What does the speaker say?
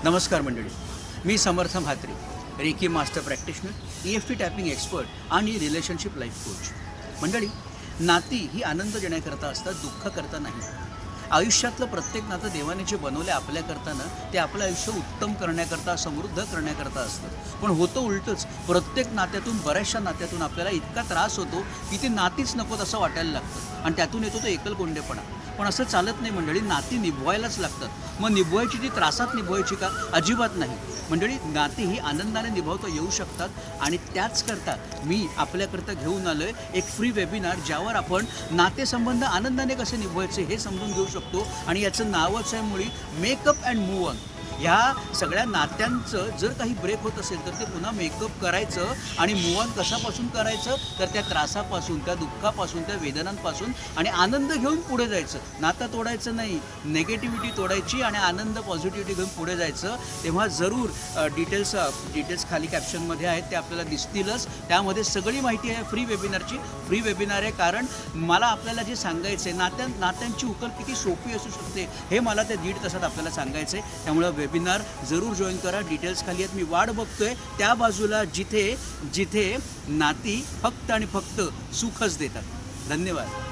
नमस्कार मंडळी, मी Samarth Mhatre, reiki master practitioner, EFT tapping expert आणि रिलेशनशिप लाईफ कोच. मंडळी, नाती ही आनंद देण्याकरता असतात, दुःख करता नाही. आयुष्यातलं प्रत्येक नातं देवाने जे बनवले आपल्याकरता ते आपलं आयुष्य उत्तम करण्याकरता, समृद्ध करण्याकरता असतं. पण होतं उलटंच. प्रत्येक नात्यातून, बऱ्याचशा नात्यातून आपल्याला इतका त्रास होतो की ती नातीच नकोत असं वाटायला लागतं आणि त्यातून येतो तो एकलकोंडेपणा. पण असं चालत नाही मंडळी, नाती निभवायलाच लागतात. मग निभवायची ती त्रासात निभवायची का? अजिबात नाही मंडळी. नाती ही आनंदाने निभवता येऊ शकतात आणि त्याचकरता मी आपल्याकरता घेऊन आलो आहे एक फ्री वेबिनार, ज्यावर आपण नातेसंबंध आनंदाने कसे निभवायचे हे समजून घेऊ शकतो. आणि याचं नावच आहे मुळी मेकअप अँड मूव्ह ऑन. ह्या सगळ्या नात्यांचं जर काही ब्रेक होत असेल तर ते पुन्हा मेकअप करायचं आणि मूव्ह ऑन कशापासून करायचं, तर त्या त्रासापासून, त्या दुःखापासून, त्या वेदनांपासून, आणि आनंद घेऊन पुढे जायचं. नातं तोडायचं नाही, नेगेटिव्हिटी तोडायची आणि आनंद, पॉझिटिव्हिटी घेऊन पुढे जायचं. तेव्हा जरूर डिटेल्स खाली कॅप्शनमध्ये आहेत, ते आपल्याला दिसतीलच. त्यामध्ये सगळी माहिती आहे फ्री वेबिनारची. फ्री वेबिनार आहे कारण मला आपल्याला जे सांगायचं आहे, नात्यांची उकल किती सोपी असू शकते हे मला त्या 1.5 तासात आपल्याला सांगायचं आहे. त्यामुळं वेबिनार जरूर जॉईन करा. डिटेल्स खाली आहेत, मी वाट बघतोय त्या बाजूला, जिथे नाती फक्त आणि फक्त सुखच देतात. धन्यवाद.